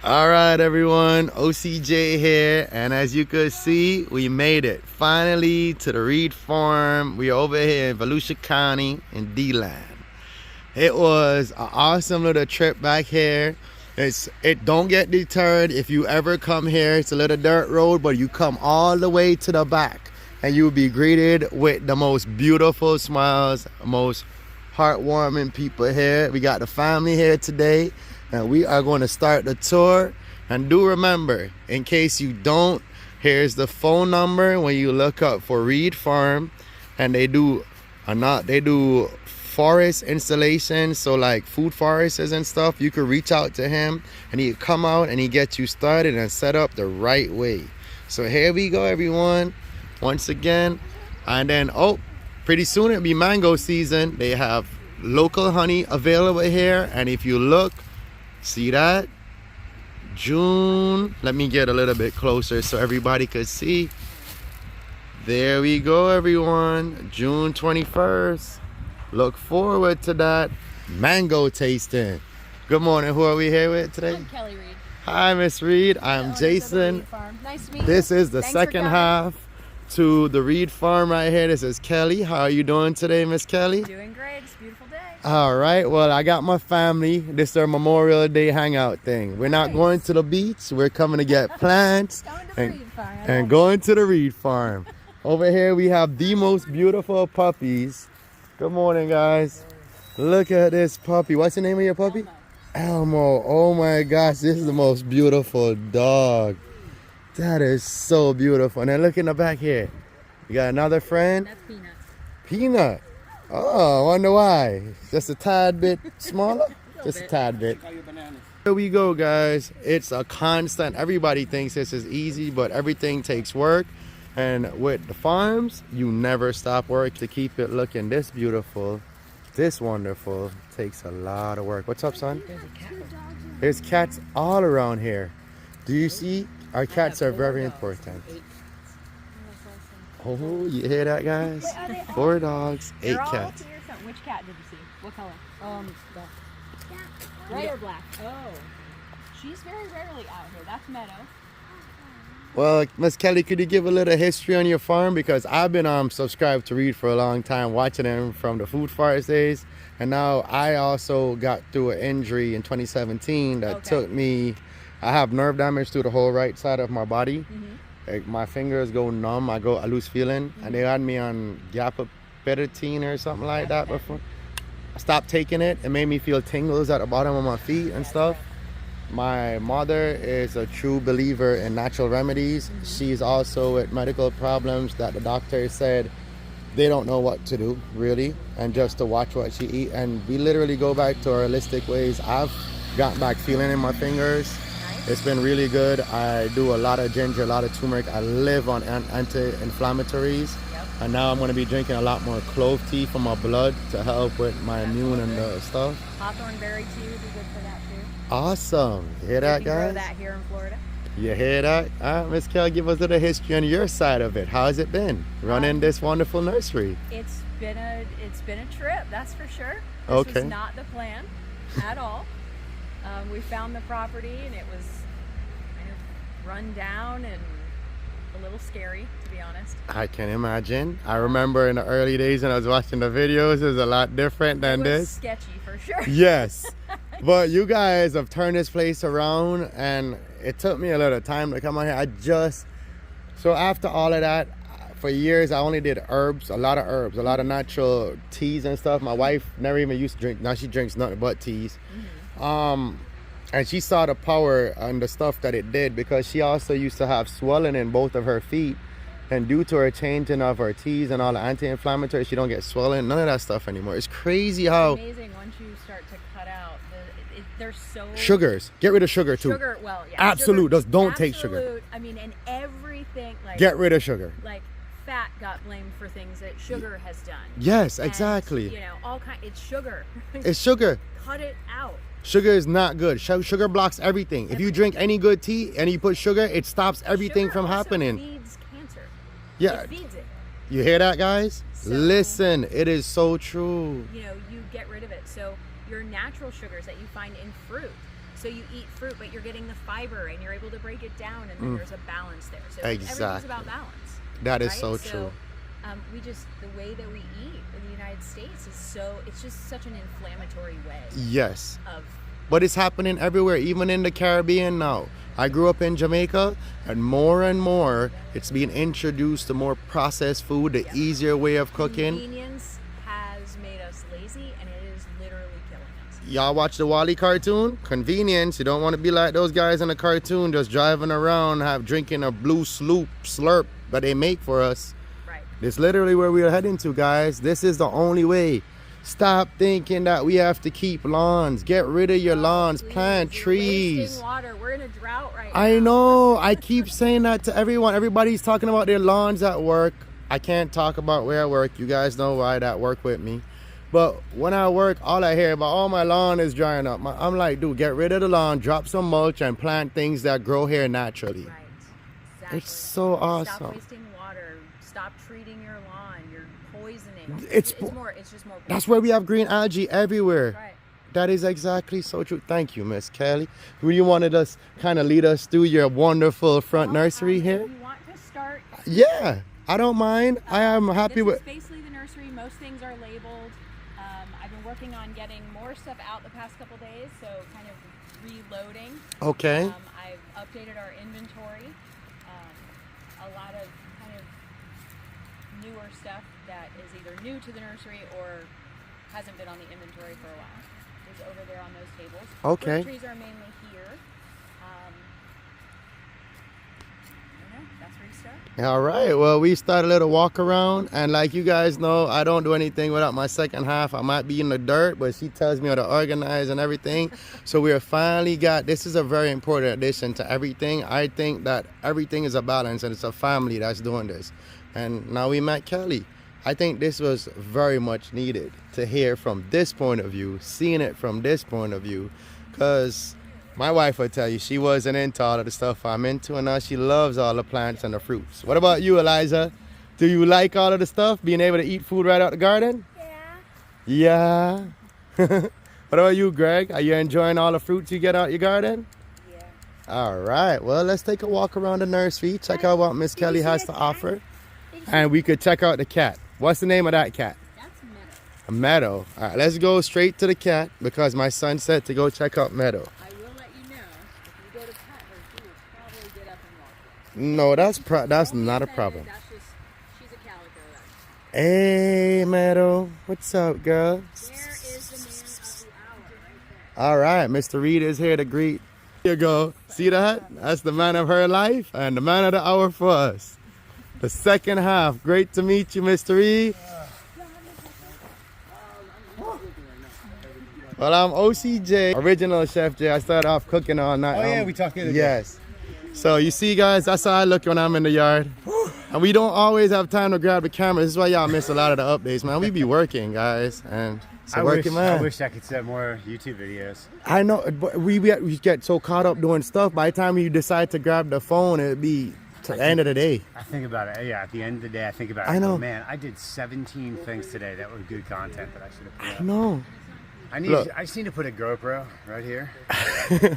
All right, everyone, OCJ here, and as you could see, we made it finally to the Reid farm. We're over here in Volusia County in Deland. It was an awesome little trip back here. It don't get deterred if you ever come here. It's a little dirt road, but you come all the way to the back and you'll be greeted with the most beautiful smiles, most heartwarming people here. We got the family here today, and we are going to start the tour. And do remember, in case you don't, here's the phone number when you look up for Reid Farm, and they do forest installations, so like food forests and stuff. You could reach out to him and he come out and he gets you started and set up the right way. So here we go, everyone, once again. And then pretty soon it'll be mango season. They have local honey available here, and if you look, see that June, let me get a little bit closer so everybody could see. There we go, everyone, June 21st. Look forward to that mango tasting. Good morning. Who are we here with today? I'm Kelly Reid. Hi, Miss Reid. I'm Jason. Nice to meet you. This is the second half to the Reid Farm right here. This is Kelly. How are you doing today, Miss Kelly? Doing great. It's a beautiful day. All right. Well, I got my family. This is our Memorial Day hangout thing. We're not going to the beach. We're coming to get plants and going to the Reid Farm. Over here, we have the most beautiful puppies. Good morning, guys. Look at this puppy. What's the name of your puppy? Elmo. Oh my gosh, this is the most beautiful dog. That is so beautiful. And then look in the back here. You got another friend? That's Peanut. Peanut. Oh, I wonder why. Just a tad bit smaller? Just a tad bit. Here we go, guys. It's a constant. Everybody thinks this is easy, but everything takes work. And with the farms, you never stop work to keep it looking this beautiful, this wonderful. Takes a lot of work. What's up, son? There's cats all around here. Do you see? Our cats are very important. Oh, you hear that, guys? 4 dogs, 8 cats. Which cat did you see? What color? Gray or black? Oh. She's very rarely out here. That's Meadow. Well, Miss Kelly, could you give a little history on your farm? Because I've been subscribed to Reid for a long time, watching them from the food forest days. And now I also got through an injury in 2017 that took me, I have nerve damage to the whole right side of my body. Like, my fingers go numb, I lose feeling. And they had me on gabapentin or something like that before. I stopped taking it. It made me feel tingles at the bottom of my feet and stuff. My mother is a true believer in natural remedies. She's also with medical problems that the doctor said they don't know what to do, really, and just to watch what she eats. And we literally go back to our holistic ways. I've got back feeling in my fingers. It's been really good. I do a lot of ginger, a lot of turmeric. I live on anti-inflammatories. And now I'm going to be drinking a lot more clove tea for my blood to help with my immune and stuff. Hawthorn berry tea would be good for that too. Awesome. You hear that, guys? Grow that here in Florida. You hear that? Miss Kelly, give us a little history on your side of it. How has it been running this wonderful nursery? It's been a trip, that's for sure. This was not the plan at all. We found the property and it was kind of run down and a little scary, to be honest. I can imagine. I remember in the early days when I was watching the videos, it was a lot different than this. Sketchy for sure. Yes. But you guys have turned this place around, and it took me a little time to come out here. So after all of that, for years, I only did herbs, a lot of natural teas and stuff. My wife never even used to drink. Now she drinks nothing but teas. And she saw the power and the stuff that it did, because she also used to have swelling in both of her feet. And due to her changing of her teas and all the anti-inflammatory, she don't get swelling, none of that stuff anymore. It's crazy how... It's amazing once you start to cut out. They're so... Sugars. Get rid of sugar, too. Sugar, well, yeah. Absolute. Just don't take sugar. I mean, and everything, like... Get rid of sugar. Like, fat got blamed for things that sugar has done. Yes, and, exactly. You know, it's sugar. It's sugar. Cut it out. Sugar is not good. Sugar blocks everything. If you drink any good tea and you put sugar, it stops everything from happening. Sugar feeds cancer. Yeah. It feeds it. You hear that, guys? So, listen, it is so true. You know, you get rid of it. So your natural sugars that you find in fruit. So you eat fruit, but you're getting the fiber, and you're able to break it down, and then there's a balance there. So everything's about balance. That is right? so true. The way that we eat in the United States is it's just such an inflammatory way. Yes. Of But it's happening everywhere, even in the Caribbean now. I grew up in Jamaica, and more it's being introduced to more processed food, the easier way of cooking. Convenience has made us lazy, and it is literally killing us. Y'all watch the Wally cartoon? Convenience. You don't want to be like those guys in the cartoon just driving around, drinking a blue slurp that they make for us. Right. It's literally where we are heading to, guys. This is the only way. Stop thinking that we have to keep lawns. Get rid of your lawns. Please, plant trees. Wasting water. We're in a drought right now. I know. I keep saying that to everyone. Everybody's talking about their lawns at work. I can't talk about where I work. You guys know why that work with me. But when I work, all I hear about, oh, my lawn is drying up. I'm like, dude, get rid of the lawn, drop some mulch, and plant things that grow here naturally. Right. Exactly. It's so awesome. Stop wasting water. Stop treating your lawn. You're poisoning. It's just more. That's why we have green algae everywhere. Right. That is exactly so true. Thank you, Miss Kelly. You wanted us kind of lead us through your wonderful front nursery here? You want to start? Yeah, I don't mind. I am happy with. This is basically the nursery. Most things are labeled. I've been working on getting more stuff out the past couple days, so kind of reloading. Okay. I've updated our inventory. A lot of kind of newer stuff that is either new to the nursery or hasn't been on the inventory for a while is over there on those tables. Okay. Fruit trees are mainly here. That's where you start. All right. Well, we started a little walk around, and like you guys know, I don't do anything without my second half. I might be in the dirt, but she tells me how to organize and everything. So we have finally got. This is a very important addition to everything. I think that everything is a balance, and it's a family that's doing this. And now we met Kelly. I think this was very much needed to hear from this point of view, seeing it from this point of view, because my wife would tell you she wasn't into all of the stuff I'm into, and now she loves all the plants and the fruits. What about you, Eliza? Do you like all of the stuff, being able to eat food right out the garden? Yeah. Yeah? What about you, Greg? Are you enjoying all the fruits you get out your garden? Yeah. All right. Well, let's take a walk around the nursery, check out what Miss Kelly has to offer, and we could check out the cat. What's the name of that cat? That's Meadow. A Meadow. All right, let's go straight to the cat because my son said to go check out Meadow. I will let you know if you go to pet her, she will probably get up and walk. No, that's not a problem. That's just, she's a calico. Hey, Meadow. What's up, girl? There is the man of the hour right there. All right, Mr. Reid is here to greet. Here you go. See that? That's the man of her life and the man of the hour for us. The second half. Great to meet you, Mr. Reid. Well, I'm OCJ, original Chef J. I started off cooking all night. Oh, yeah, we talked the other day. Yes. So you see, guys, that's how I look when I'm in the yard. And we don't always have time to grab the camera. This is why y'all miss a lot of the updates, man. We be working, guys, and it's a working man. I wish I could set more YouTube videos. I know, but we get so caught up doing stuff. By the time you decide to grab the phone, it'd be to the end of the day. I think about it. Yeah, at the end of the day, I think about it. I know. Man, I did 17 things today that were good content that I should have put up. I know. I just need to put a GoPro right here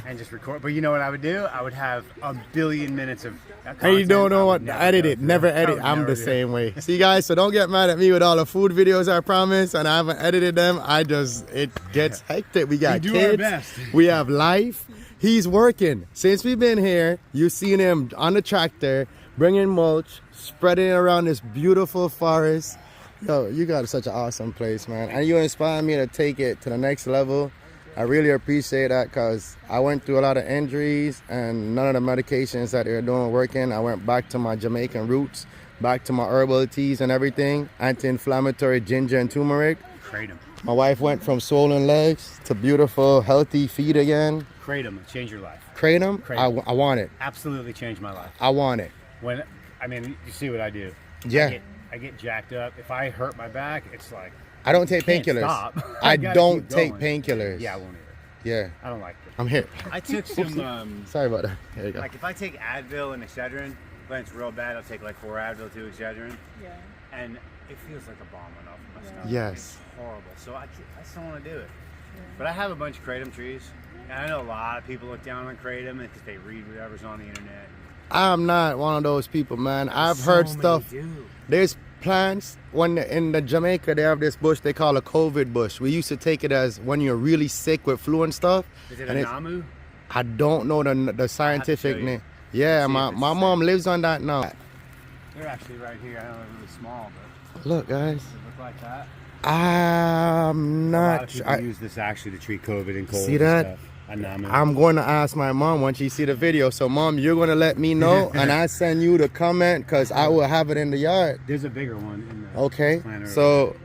and just record. But you know what I would do? I would have a billion minutes of content. And you don't know what to edit it. Never edit. I'm the same way. See, guys, so don't get mad at me with all the food videos I promise, and I haven't edited them. It gets hectic. We got do kids. our best. We have life. He's working. Since we've been here, you've seen him on the tractor, bringing mulch, spreading it around this beautiful forest. Yo, you got such an awesome place, man. And you inspired me to take it to the next level. I really appreciate that because I went through a lot of injuries and none of the medications that they're doing working. I went back to my Jamaican roots, back to my herbal teas and everything, anti-inflammatory ginger and turmeric. Kratom. My wife went from swollen legs to beautiful, healthy feet again. Kratom, change your life. Kratom? Kratom. I want it. Absolutely changed my life. I want it. You see what I do. Yeah. I get jacked up. If I hurt my back, it's like I don't take can't painkillers. stop. I gotta don't keep take going. painkillers. Yeah, I won't either. Yeah. I don't like it. I'm here. I took some Sorry about that. There you go. like if I take Advil and Excedrin, when it's real bad, I'll take like 4 Advil, 2 Excedrin, Yeah. and it feels like a bomb went off in my stomach. Yes. It's horrible. So I just don't want to do it. But I have a bunch of kratom trees. And I know a lot of people look down on kratom because they read whatever's on the internet. I'm not one of those people, man. I've heard stuff. There's plants in the Jamaica. They have this bush they call a COVID bush. We used to take it as when you're really sick with flu and stuff. Is it a namu? I don't know the scientific name. Yeah, my mom lives on that now. They're actually right here. I know they're really small, but look, guys. Does it look like that? I'm not. A lot of people use this actually to treat COVID and cold. See that? And stuff. I'm going to ask my mom once she see the video. So, Mom, you're going to let me know, and I send you the comment because I will have it in the yard. There's a bigger one in the okay. So,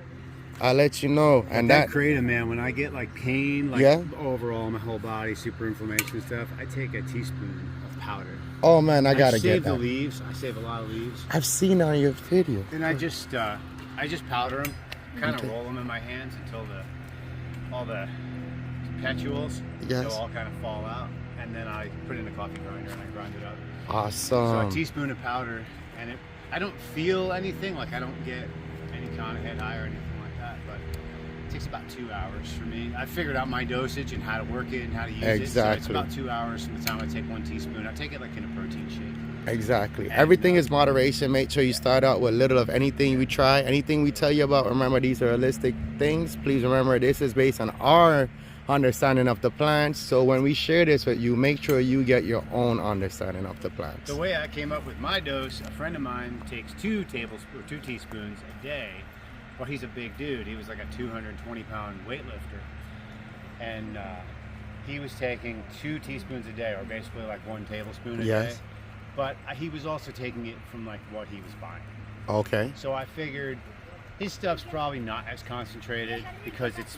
I'll let you know. And that kratom, man, when I get like pain, like overall my whole body, super inflammation and stuff, I take a teaspoon of powder. Oh man, I gotta get that. I save the leaves. I save a lot of leaves. I've seen on your video. And I just powder them, kind of roll them in my hands until all the petules all kind of fall out, and then I put it in a coffee grinder and I grind it up. Awesome. So a teaspoon of powder, and I don't feel anything, like I don't get any kind of head high or anything like that, but it takes about 2 hours for me. I figured out my dosage and how to work it and how to use it. So it's about 2 hours from the time I take 1 teaspoon. I take it like in a protein shake. Exactly. And everything is moderation. Make sure you start out with little of anything we try. Anything we tell you about, remember these are holistic things. Please remember this is based on our understanding of the plants. So when we share this with you, make sure you get your own understanding of the plants. The way I came up with my dose, a friend of mine takes 2 teaspoons a day. Well, he's a big dude. He was like a 220-pound weightlifter. And he was taking 2 teaspoons a day, or basically like 1 tablespoon a day. But he was also taking it from like what he was buying. Okay. So I figured his stuff's probably not as concentrated because it's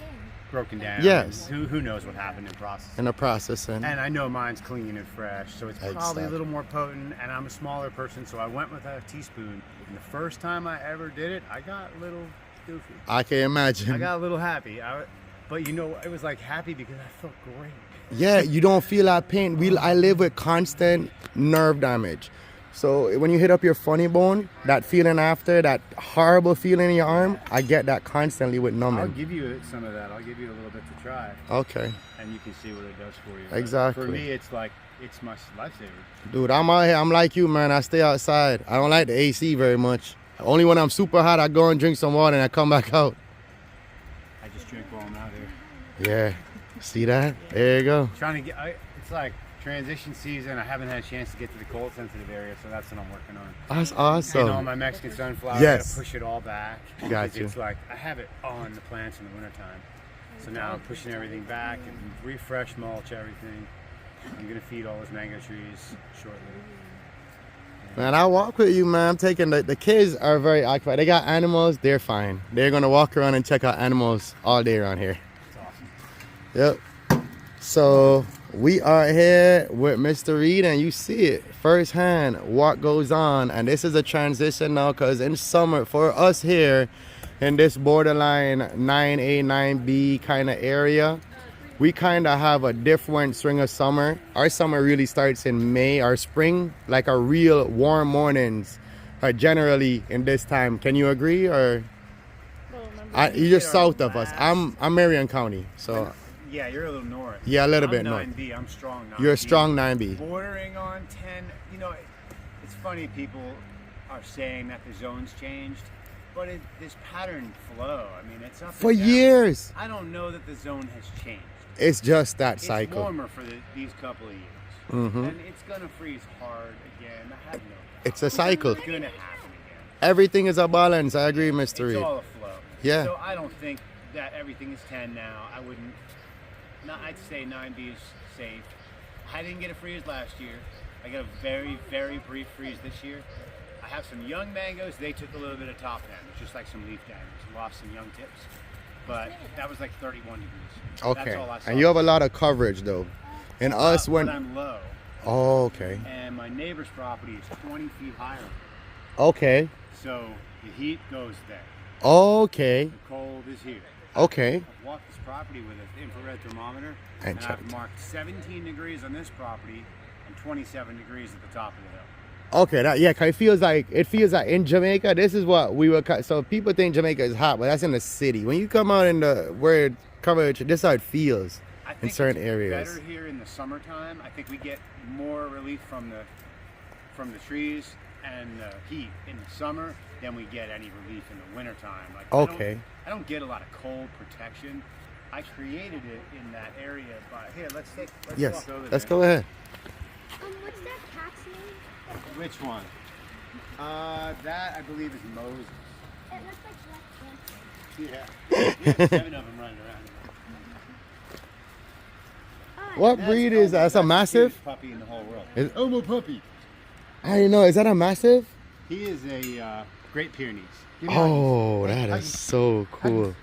broken down. Yes. Who knows what happened in processing. In the processing. And I know mine's clean and fresh, so it's probably a little more potent, and I'm a smaller person, so I went with a teaspoon. And the first time I ever did it, I got a little goofy. I can imagine. I got a little happy. But you know, it was like happy because I felt great. Yeah, you don't feel that pain. I live with constant nerve damage. So when you hit up your funny bone, that feeling after, that horrible feeling in your arm, I get that constantly with numbing. I'll give you some of that. I'll give you a little bit to try. Okay. And you can see what it does for you. Exactly. For me, it's like, it's my lifesaver. Dude, I'm out here. I'm like you, man. I stay outside. I don't like the AC very much. Only when I'm super hot, I go and drink some water and I come back out. I just drink while I'm out here. Yeah. See that? There you go. Trying to get, it's like transition season. I haven't had a chance to get to the cold sensitive area, so that's what I'm working on. That's awesome. And all my Mexican sunflower, yes. I gotta push it all back. Got you. It's like, I have it on the plants in the wintertime. So now I'm pushing everything back and refresh mulch everything. I'm gonna feed all those mango trees shortly. Man, I walk with you, man. I'm taking the kids are very occupied. They got animals, they're fine. They're gonna walk around and check out animals all day around here. That's awesome. Yep. So we are here with Mr. Reid, and you see it firsthand what goes on. And this is a transition now, because in summer for us here in this borderline 9A, 9B kind of area, we kind of have a different string of summer. Our summer really starts in May. Our spring, like our real warm mornings, are generally in this time. Can you agree? Or you're just south of us. I'm Marion County, so. Yeah, you're a little north. Yeah, a little bit north. 9B. I'm strong 9B. You're a strong 9B. Bordering on 10. You know, it's funny people are saying that the zone's changed, but this pattern flow. I mean, it's up for and down. Years. I don't know that the zone has changed. It's just that cycle. It's warmer for these couple of years. Mm-hmm. And it's going to freeze hard again. I have no doubt. It's a cycle. It's going to happen again. Everything is a balance. I agree, Mr. Reid. It's all a flow. Yeah. So I don't think that everything is 10 now. I wouldn't. I'd say 9B is safe. I didn't get a freeze last year. I got a very, very brief freeze this year. I have some young mangoes. They took a little bit of top damage, just like some leaf damage. Lost some young tips. But that was like 31 degrees. Okay. That's all I saw. And you have a lot of coverage though. And us when I'm low. Oh, okay. And my neighbor's property is 20 feet higher. Okay. So the heat goes there. Okay. The cold is here. Okay. I've walked this property with an infrared thermometer, and I've marked 17 degrees on this property and 27 degrees at the top of the hill. Okay, yeah, 'cause it feels like in Jamaica, this is what we were. So people think Jamaica is hot, but that's in the city. When you come out in the where coverage, this is how it feels. I think in certain it's areas. better here in the summertime. I think we get more relief from the trees and the heat in the summer than we get any relief in the wintertime. Like, Okay. I don't get a lot of cold protection. I created it in that area, but here, let's Yes, walk over let's there. go ahead. What's that cat's name? Which one? That I believe is Moses. It looks like Black Panther. Yeah. We have 7 of them running around. What That's breed is that? That's a the massive? cutest puppy in the whole world. Is- Omo puppy. I didn't know. Is that a massive? He is a Great Pyrenees. Oh, that is so cool.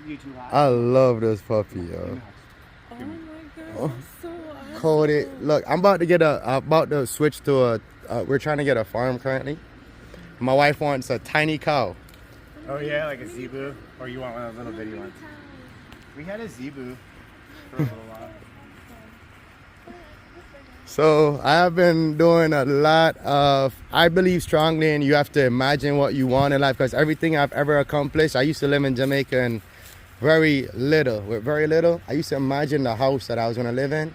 You too hot? I love this puppy, yo. Oh my gosh, Oh. that's so awesome. Cody, look, I'm about to switch to we're trying to get a farm currently. My wife wants a tiny cow. Oh yeah, like a zebu, or you want one of those little bitty ones? We had a zebu for a little while. So I have been doing a lot of, I believe strongly in you have to imagine what you want in life, because everything I've ever accomplished, I used to live in Jamaica and with very little, I used to imagine the house that I was going to live in.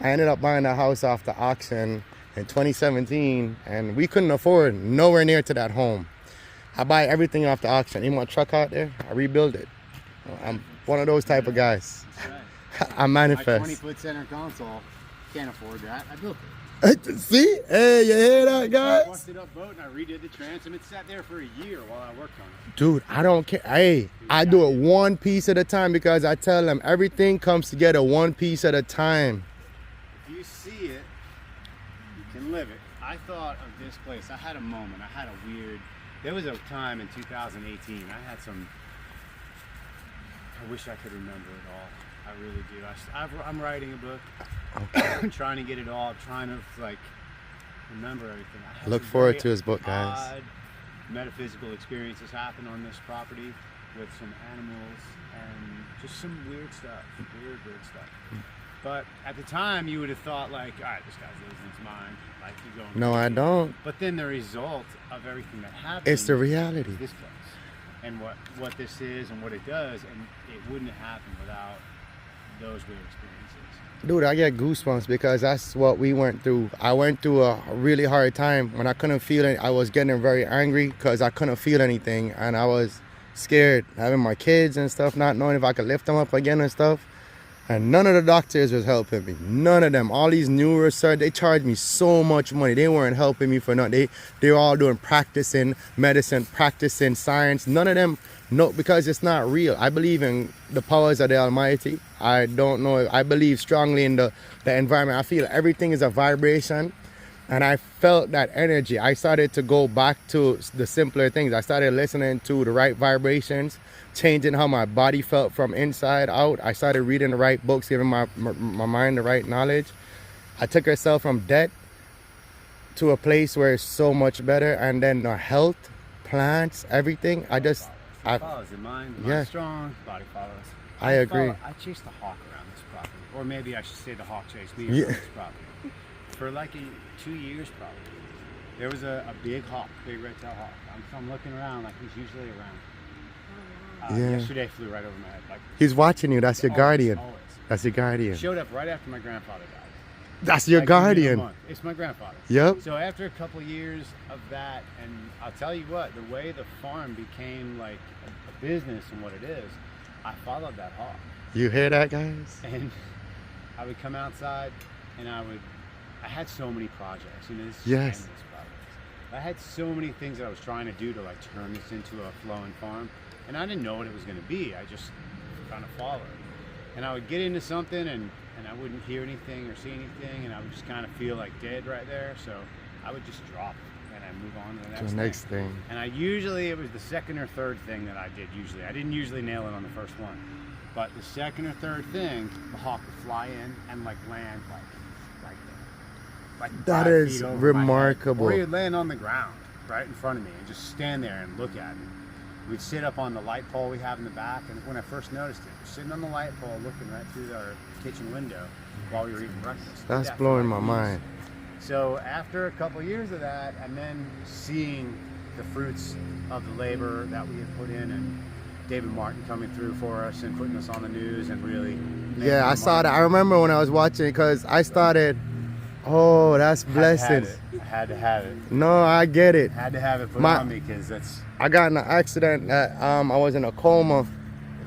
I ended up buying the house off the auction in 2017, and we couldn't afford nowhere near to that home. I buy everything off the auction. Even my truck out there, I rebuild it. I'm one of those type of guys. That's right. I My manifest. 20-foot center console, can't afford that. I built it. See? Hey, you hear that, I guys? busted up boat and I redid the transom. It sat there for a year while I worked on it. Dude, I don't care. Hey, I do it one piece at a time, because I tell them everything comes together one piece at a time. If you see it, you can live it. I thought of this place. I had a moment. I had a weird. There was a time in 2018. I had some. I wish I could remember it all. I really do. I'm writing a book. I'm trying to get it all. I'm trying to remember everything. I had Look some forward very to his book, guys. odd metaphysical experiences happen on this property with some animals and just some weird stuff. Weird stuff. But at the time, you would have thought like, all right, this guy's losing his mind. Like he's going. No, I crazy. don't. But then the result of everything that happened. It's the reality. is this place, and what this is, and what it does, and it wouldn't have happened without those weird experiences. Dude, I get goosebumps because that's what we went through. I went through a really hard time when I couldn't feel it. I was getting very angry because I couldn't feel anything, and I was scared having my kids and stuff, not knowing if I could lift them up again and stuff. And none of the doctors was helping me. None of them. All these neurosurgeons, they charged me so much money. They weren't helping me for nothing. They were all doing practicing medicine, practicing science. None of them, no, because it's not real. I believe in the powers of the Almighty. I don't know. I believe strongly in the environment. I feel everything is a vibration. And I felt that energy. I started to go back to the simpler things. I started listening to the right vibrations, changing how my body felt from inside out. I started reading the right books, giving my mind the right knowledge. I took myself from debt to a place where it's so much better. And then the health, plants, everything. Follows your mind. The Yeah. mind's strong. Body follows. I agree. I chased the hawk around this property, or maybe I should say the hawk chased me Yeah. around this property for like 2 years probably. There was a big hawk, big red-tailed hawk. I'm looking around like he's usually around. Yeah. Yesterday flew right over my head. Like He's watching you. That's your always, guardian. always. That's your guardian. Showed up right after my grandfather died. That's your Like, within a guardian. month. It's my grandfather. Yep. So after a couple years of that, and I'll tell you what, the way the farm became like a business and what it is, I followed that hawk. You hear that, guys? And I would come outside and I had so many projects, this is Yes. endless projects. I had so many things that I was trying to do to like turn this into a flowing farm, and I didn't know what it was going to be. I just kind of followed. And I would get into something and I wouldn't hear anything or see anything, and I would just kind of feel like dead right there. So I would just drop it and I'd move on to the next thing. And it was the second or third thing that I did usually. I didn't usually nail it on the first one. But the second or third thing, the hawk would fly in and like land like there. Like That 5 is feet over my head. remarkable. Or he would land on the ground right in front of me and just stand there and look at me. We'd sit up on the light pole we have in the back, and when I first noticed it, we're sitting on the light pole looking right through our kitchen window while we were eating breakfast. That's Yeah, blowing for my like mind. weeks. So after a couple years of that, and then seeing the fruits of the labor that we had put in, and David Martin coming through for us and putting us on the news and really Yeah, I saw that. I remember when I was watching because I started. Oh, that's blessings. I had to have it. No, I get it. Had to have it put on me because that's. I got in an accident that I was in a coma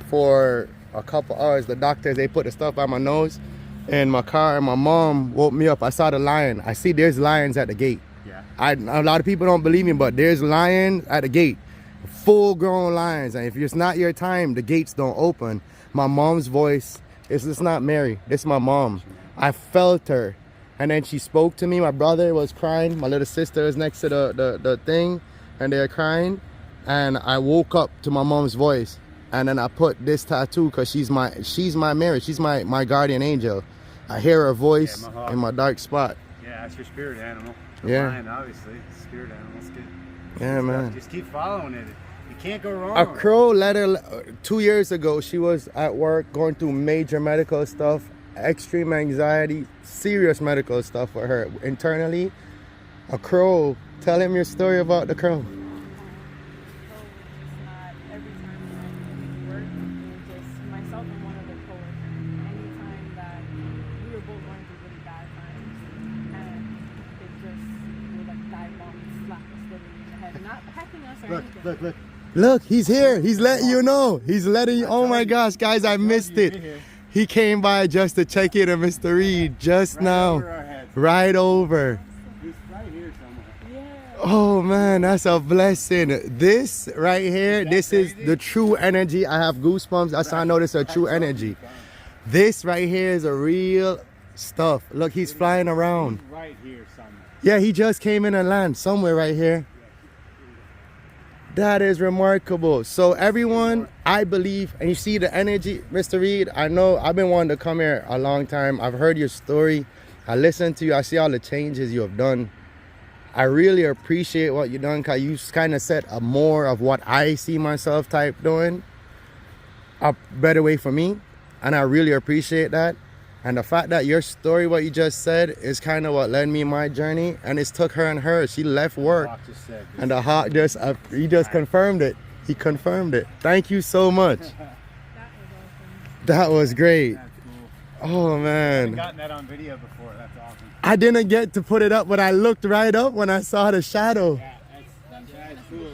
for a couple hours. The doctors, they put the stuff on my nose in my car, and my mom woke me up. I saw the lion. I see there's lions at the gate. Yeah. A lot of people don't believe me, but there's lions at the gate, full-grown lions. And if it's not your time, the gates don't open. My mom's voice, it's not Mary. This is my mom. I felt her. And then she spoke to me. My brother was crying. My little sister was next to the thing, and they're crying. And I woke up to my mom's voice. And then I put this tattoo because she's my Mary. She's my guardian angel. I hear her voice in my dark spot. Yeah, that's your spirit animal. Yeah. Lion, obviously, spirit animal. It's good. Yeah, man. Just keep following it. You can't go wrong. A crow let her 2 years ago. She was at work going through major medical stuff. Extreme anxiety, serious medical stuff for her internally. A crow, tell him your story about the crow. Every time I work, just myself and one other coworker. Anytime that we were both going through really bad times, and it just would like dive bomb, slap us literally in the head, not hacking us or anything. Look, he's here. He's letting you know. He's letting you. Oh my gosh, guys, I missed it. He came by just to check in on Mr. Reid just now. Right over. He's right here somewhere. Yeah. Oh man, that's a blessing. This right here, this is the true energy. I have goosebumps. That's how I know this is a true energy. This right here is a real stuff. Look, he's flying around. He's right here somewhere. Yeah, he just came in and landed somewhere right here. That is remarkable. So everyone, I believe, and you see the energy, Mr. Reid, I know I've been wanting to come here a long time. I've heard your story. I listened to you. I see all the changes you have done. I really appreciate what you've done because you kind of set a more of what I see myself type doing. A better way for me. And I really appreciate that. And the fact that your story, what you just said, is kind of what led me in my journey. And it took her and her. She left work. And the hawk just, he just confirmed it. He confirmed it. Thank you so much. That was awesome. That was great. That's cool. Oh, I man. haven't gotten that on video before. That's awesome. I didn't get to put it up, but I looked right up when I saw the shadow. Yeah, that's cool.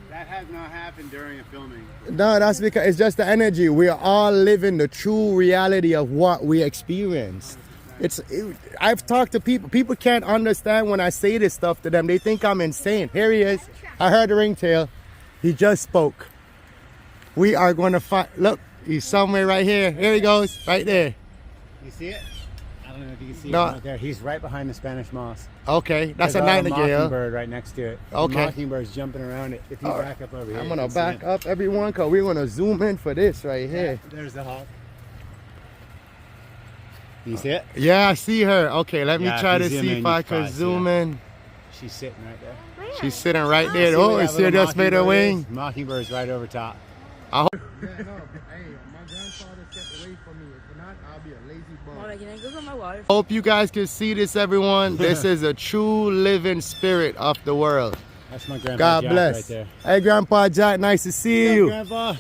That has not happened during a filming. No, that's because it's just the energy. We are all living the true reality of what we experience. I've talked to people. People can't understand when I say this stuff to them. They think I'm insane. Here he is. I heard the ringtail. He just spoke. We are going to find. Look, he's somewhere right here. Here he goes, right there. You see it? I don't know if you can see No. it right there. He's right behind the Spanish moss. Okay, that's There's a nightingale. mockingbird right next to it. Okay. The mockingbird's jumping around it. If you back up over here, I'm you gonna can see back it. up everyone because we're gonna zoom in for this right here. There's the hawk. You see it? Yeah, I see her. Okay, let me Yeah, try if to you zoom see in, if I you can probably see zoom her. in. She's sitting right there. Where? She's sitting right there. See Oh, where and that she little just made her mockingbird wing. is? Mockingbird's right over top. Yeah, no, hey, my grandfather stepped away from me. If not, I'll be a lazy bum. Mom, can I go get my water? Hope you guys can see this, everyone. This is a true living spirit of the world. That's my grandpa God Jack bless. right there. Hey, Grandpa Jack, nice to see What's you. up, Grandpa?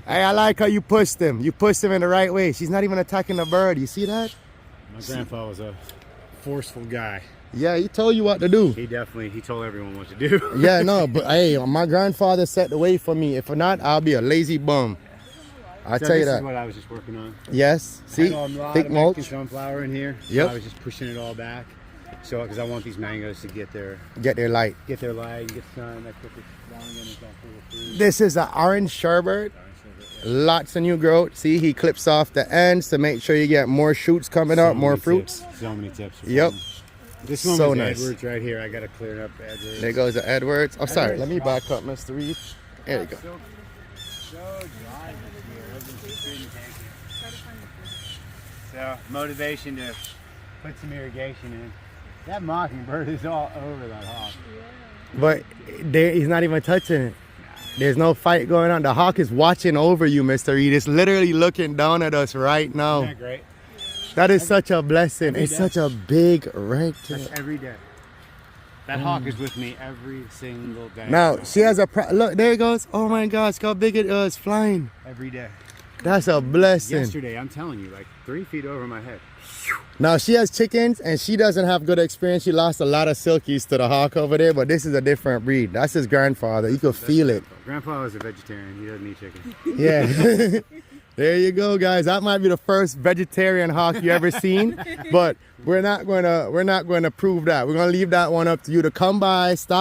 Hey, I like how you pushed him. You pushed him in the right way. She's not even attacking the bird. You see that? My grandpa was a forceful guy. Yeah, he told you what to do. He told everyone what to do. Yeah, no, but hey, my grandfather set the way for me. If not, I'll be a lazy bum. I So tell you this that. is what I was just working on. Yes, see, I had a lot thick of mulch. Mexican sunflower in here. So Yep. I was just pushing it all back. So, because I want these mangoes to get their Get their light. light, get sun. That's what this long and it's all full of fruit. This is an orange sherbet. Lots of new growth. See, he clips off the ends to make sure you get more shoots coming up, more fruits. So many tips. Yep. This one So was nice. Edwards right here. I got to clear up Edwards. There goes the Edwards. Oh, sorry. Let me back up, Mr. Reid. There you go. So dry this year. Everything's been taken. So motivation to put some irrigation in. That mockingbird is all over that hawk. But he's not even touching it. There's no fight going on. The hawk is watching over you, Mr. Reid. It's literally looking down at us right now. Isn't that great? That is such a blessing. It's day. such a big rectangle. That's every day. That hawk is with me every single day. Now, she has a... Look, there it goes. Oh my gosh, how big it is flying. Every day. That's a blessing. Yesterday, I'm telling you, like 3 feet over my head. Now she has chickens and she doesn't have good experience. She lost a lot of silkies to the hawk over there, but this is a different breed. That's his grandfather. You could feel it. Grandpa was a vegetarian. He doesn't eat chicken. Yeah. There you go, guys. That might be the first vegetarian hawk you ever seen, but we're not going to prove that. We're going to leave that one up to you to come by, stop